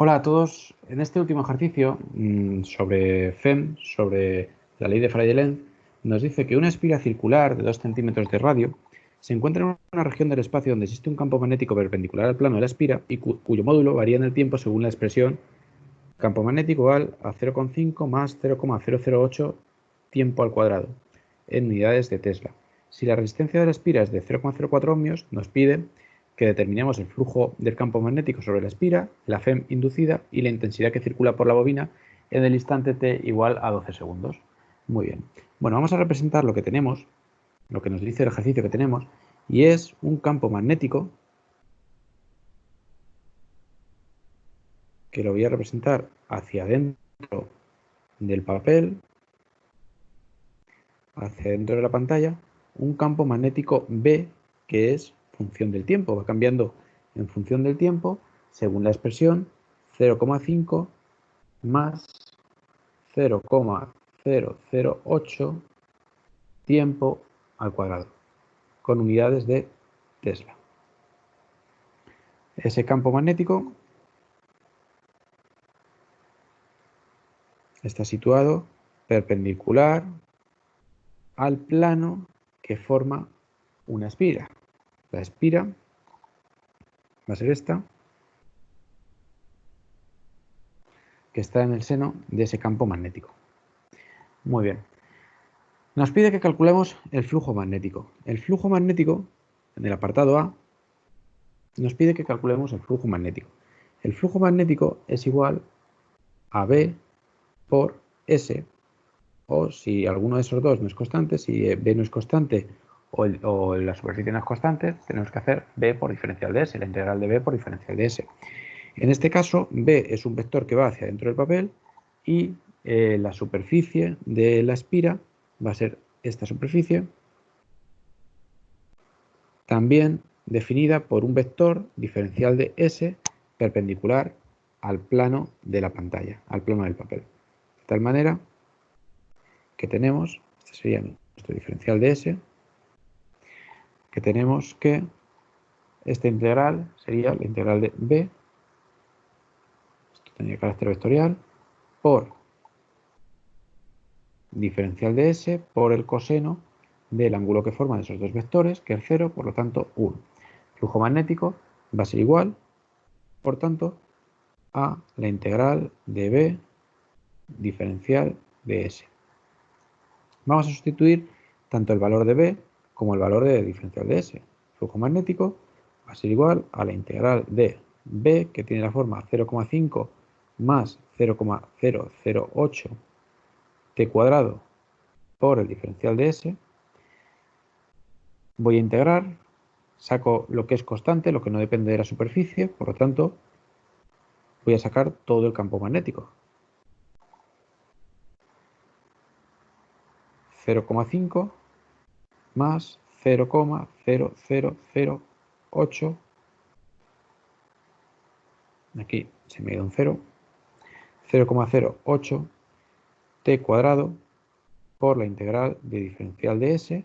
Hola a todos. En este último ejercicio sobre FEM, sobre la ley de Faraday-Lenz, nos dice que una espira circular de 2 centímetros de radio se encuentra en una región del espacio donde existe un campo magnético perpendicular al plano de la espira y cuyo módulo varía en el tiempo según la expresión campo magnético igual a 0,5 más 0,008 tiempo al cuadrado en unidades de Tesla. Si la resistencia de la espira es de 0,04 ohmios, nos pide que determinemos el flujo del campo magnético sobre la espira, la FEM inducida y la intensidad que circula por la bobina en el instante t igual a 12 segundos. Muy bien. Bueno, vamos a representar lo que tenemos, lo que nos dice el ejercicio que tenemos, y es un campo magnético que lo voy a representar hacia adentro del papel, hacia dentro de la pantalla, un campo magnético B que es función del tiempo, va cambiando en función del tiempo según la expresión 0,5 más 0,008 tiempo al cuadrado, con unidades de Tesla. Ese campo magnético está situado perpendicular al plano que forma una espira. La espira va a ser esta, que está en el seno de ese campo magnético. Muy bien. Nos pide que calculemos el flujo magnético. El flujo magnético, en el apartado A, nos pide que calculemos el flujo magnético. El flujo magnético es igual a B por S, o si alguno de esos dos no es constante, si B no es constante o la superficie no es constante, tenemos que hacer B por diferencial de S, la integral de B por diferencial de S. En este caso, B es un vector que va hacia dentro del papel y la superficie de la espira va a ser esta superficie, también definida por un vector diferencial de S perpendicular al plano de la pantalla, al plano del papel. De tal manera que tenemos, este sería nuestro diferencial de S, que tenemos que esta integral sería la integral de B, esto tendría carácter vectorial, por diferencial de S por el coseno del ángulo que forman esos dos vectores, que es 0, por lo tanto 1. El flujo magnético va a ser igual, por tanto, a la integral de B diferencial de S. Vamos a sustituir tanto el valor de B como el valor de diferencial de S. El flujo magnético va a ser igual a la integral de B, que tiene la forma 0,5 más 0,008 t cuadrado por el diferencial de S. Voy a integrar, saco lo que es constante, lo que no depende de la superficie, por lo tanto, voy a sacar todo el campo magnético. 0,5 más 0,0008, aquí se me ha ido un 0, 0,08 t cuadrado por la integral de diferencial de S,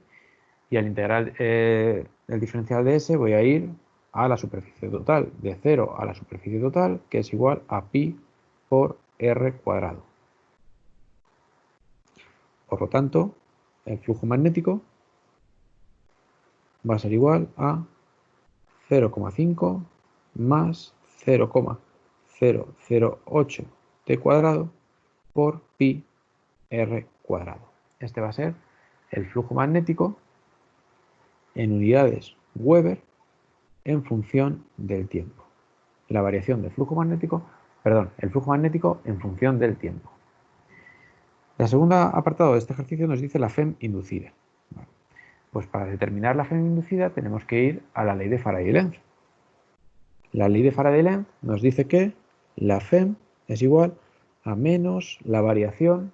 y al integral el diferencial de S voy a ir a la superficie total, de 0 a la superficie total, que es igual a pi por r cuadrado. Por lo tanto, el flujo magnético va a ser igual a 0,5 más 0,008 t cuadrado por pi r cuadrado. Este va a ser el flujo magnético en unidades Weber en función del tiempo. La variación del flujo magnético, el flujo magnético en función del tiempo. La segunda apartado de este ejercicio nos dice la FEM inducida. Pues para determinar la FEM inducida tenemos que ir a la ley de Faraday-Lenz. La ley de Faraday-Lenz nos dice que la FEM es igual a menos la variación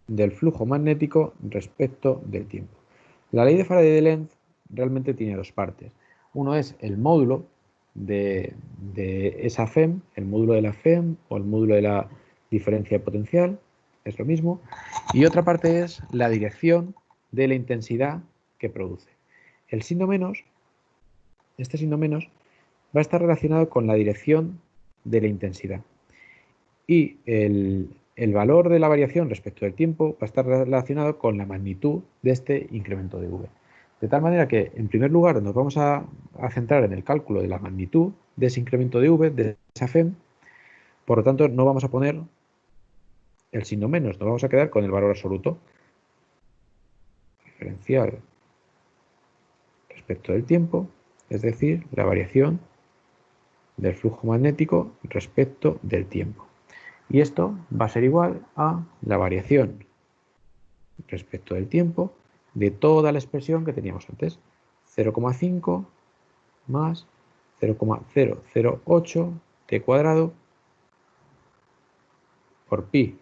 del flujo magnético respecto del tiempo. La ley de Faraday-Lenz realmente tiene dos partes. Uno es el módulo de esa FEM, el módulo de la FEM o el módulo de la diferencia potencial, es lo mismo. Y otra parte es la dirección de la intensidad que produce. El signo menos, este signo menos, va a estar relacionado con la dirección de la intensidad. Y el valor de la variación respecto del tiempo va a estar relacionado con la magnitud de este incremento de V. De tal manera que, en primer lugar, nos vamos a centrar en el cálculo de la magnitud de ese incremento de V, de esa FEM. Por lo tanto, no vamos a poner el signo menos, nos vamos a quedar con el valor absoluto. Diferencial respecto del tiempo, es decir, la variación del flujo magnético respecto del tiempo. Y esto va a ser igual a la variación respecto del tiempo de toda la expresión que teníamos antes. 0,5 más 0,008 t cuadrado por pi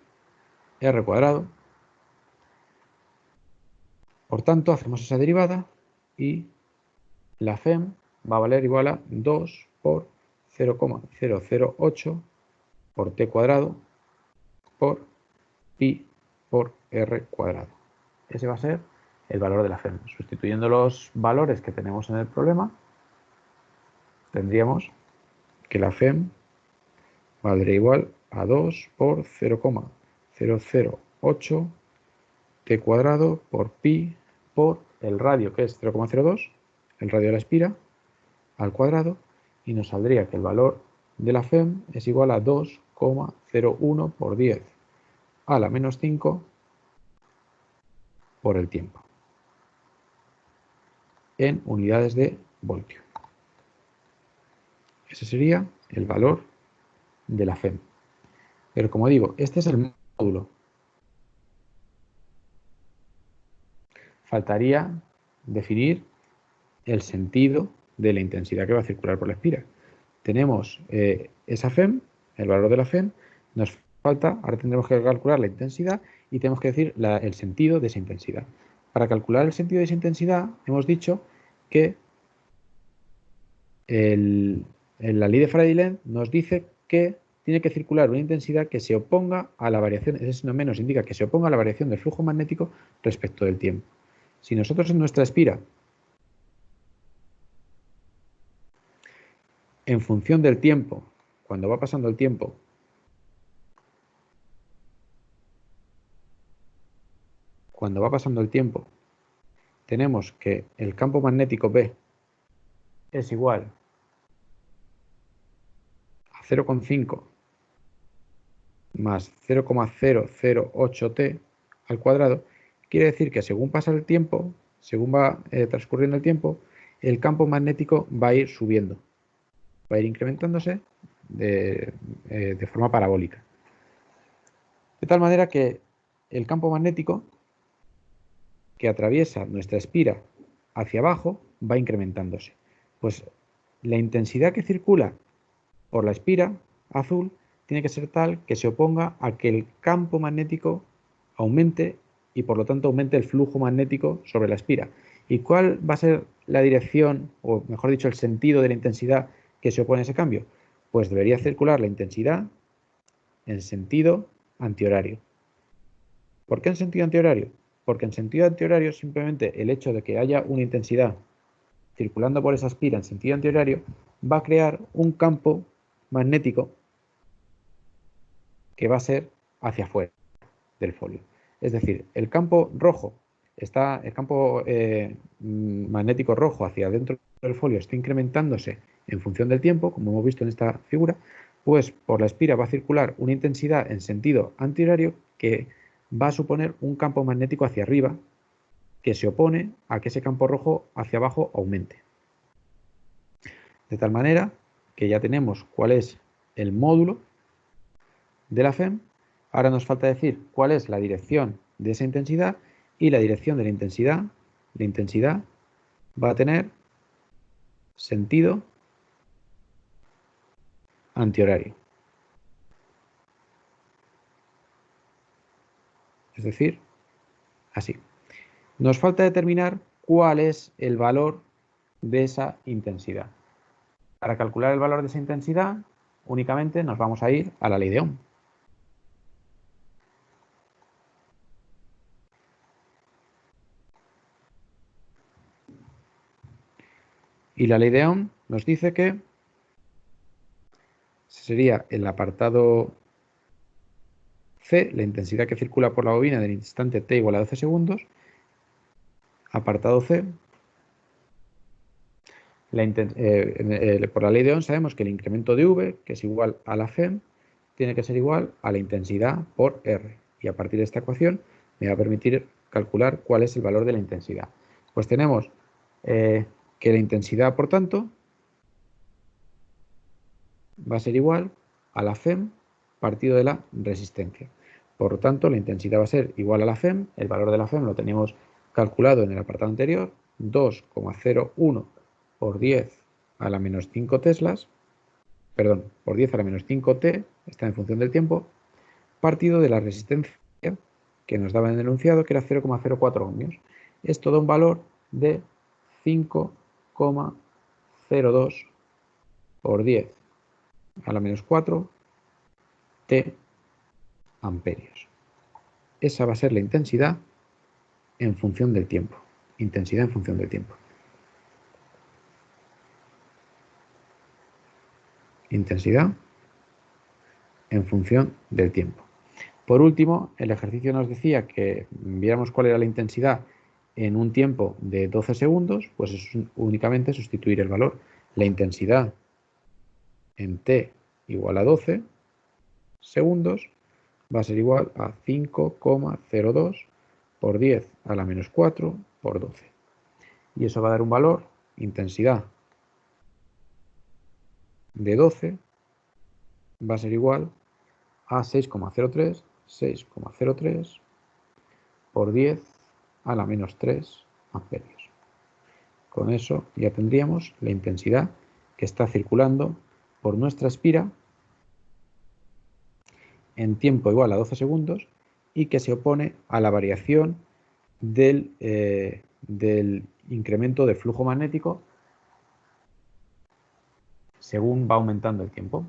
r cuadrado. Por tanto, hacemos esa derivada y la FEM va a valer igual a 2 por 0,008 por t cuadrado por pi por r cuadrado. Ese va a ser el valor de la FEM. Sustituyendo los valores que tenemos en el problema, tendríamos que la FEM valdría igual a 2 por 0,008 t cuadrado por pi por el radio, que es 0,02, el radio de la espira, al cuadrado, y nos saldría que el valor de la FEM es igual a 2,01 por 10 a la menos 5 por el tiempo, en unidades de voltio. Ese sería el valor de la FEM. Pero como digo, este es el módulo. Faltaría definir el sentido de la intensidad que va a circular por la espira. Tenemos esa FEM, el valor de la FEM, nos falta, ahora tendremos que calcular la intensidad y tenemos que decir el sentido de esa intensidad. Para calcular el sentido de esa intensidad hemos dicho que la ley de Faraday-Lenz nos dice que tiene que circular una intensidad que se oponga a la variación, ese signo menos indica que se oponga a la variación del flujo magnético respecto del tiempo. Si nosotros en nuestra espira, en función del tiempo, cuando va pasando el tiempo, tenemos que el campo magnético B es igual a 0,5 más 0,008t al cuadrado, quiere decir que según pasa el tiempo, según va transcurriendo el tiempo, el campo magnético va a ir subiendo, va a ir incrementándose de forma parabólica. De tal manera que el campo magnético que atraviesa nuestra espira hacia abajo va incrementándose. Pues la intensidad que circula por la espira azul tiene que ser tal que se oponga a que el campo magnético aumente y por lo tanto aumente el flujo magnético sobre la espira. ¿Y cuál va a ser la dirección, o mejor dicho, el sentido de la intensidad que se opone a ese cambio? Pues debería circular la intensidad en sentido antihorario. ¿Por qué en sentido antihorario? Porque en sentido antihorario simplemente el hecho de que haya una intensidad circulando por esa espira en sentido antihorario va a crear un campo magnético que va a ser hacia afuera del folio. Es decir, el campo rojo el campo magnético rojo hacia adentro del folio está incrementándose en función del tiempo, como hemos visto en esta figura, pues por la espira va a circular una intensidad en sentido antihorario que va a suponer un campo magnético hacia arriba que se opone a que ese campo rojo hacia abajo aumente. De tal manera que ya tenemos cuál es el módulo de la FEM. Ahora nos falta decir cuál es la dirección de esa intensidad, y la dirección de la intensidad va a tener sentido antihorario. Es decir, así. Nos falta determinar cuál es el valor de esa intensidad. Para calcular el valor de esa intensidad, únicamente nos vamos a ir a la ley de Ohm. Y la ley de Ohm nos dice que sería el apartado C, la intensidad que circula por la bobina del instante t igual a 12 segundos. Apartado C, por la ley de Ohm sabemos que el incremento de V, que es igual a la FEM, tiene que ser igual a la intensidad por R. Y a partir de esta ecuación me va a permitir calcular cuál es el valor de la intensidad. Pues tenemos que la intensidad, por tanto, va a ser igual a la FEM partido de la resistencia. Por lo tanto, la intensidad va a ser igual a la FEM. El valor de la FEM lo teníamos calculado en el apartado anterior, 2,01 por 10 a la menos 5 teslas, perdón, por 10 a la menos 5t, está en función del tiempo, partido de la resistencia que nos daba en el enunciado, que era 0,04 ohmios. Esto da un valor de 5,02 por 10 a la menos 4 t amperios. Esa va a ser la intensidad en función del tiempo. Intensidad en función del tiempo. Intensidad en función del tiempo. Por último, el ejercicio nos decía que viéramos cuál era la intensidad en un tiempo de 12 segundos, pues es únicamente sustituir el valor. La intensidad en t igual a 12 segundos va a ser igual a 5,02 por 10 a la menos 4 por 12. Y eso va a dar un valor, intensidad de 12 va a ser igual a 6,03 por 10 a la menos 3 amperios. Con eso ya tendríamos la intensidad que está circulando por nuestra espira en tiempo igual a 12 segundos y que se opone a la variación del incremento de flujo magnético según va aumentando el tiempo.